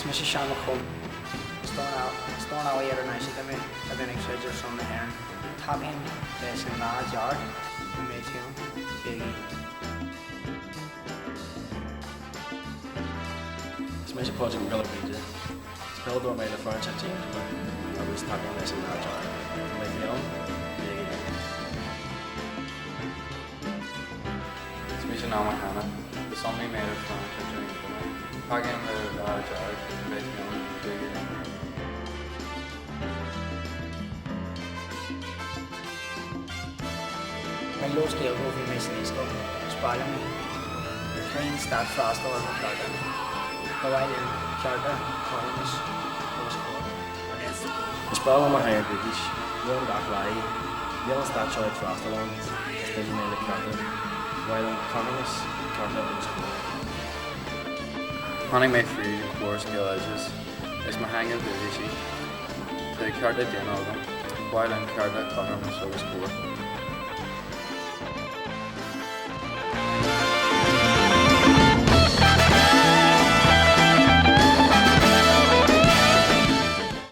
Is mis sean chum Stone á ar na si a bin séidir son na hair. Tábhíonn leis an lá dear go méid túm bigí. Is mis project gorilla bide. Spell door made a furniture team, but I was talking this in that jar. Make me on biggie. Is mis ná Hannah. The something made of furniture team. Pagin the lá jar make me on biggie. Mae los gael o fi mes yn isgo. Sbala mi. Rhain stad frost o'r carda. Bywain yn carda. Coins. The spell on my hair biggish. Young dark lie. Yellow statue of frost along. Station made of carda. While on commoners, carda in school. Honey made free the course gill edges. Is my hanging busy. The carda din of them. While in carda cover my so score.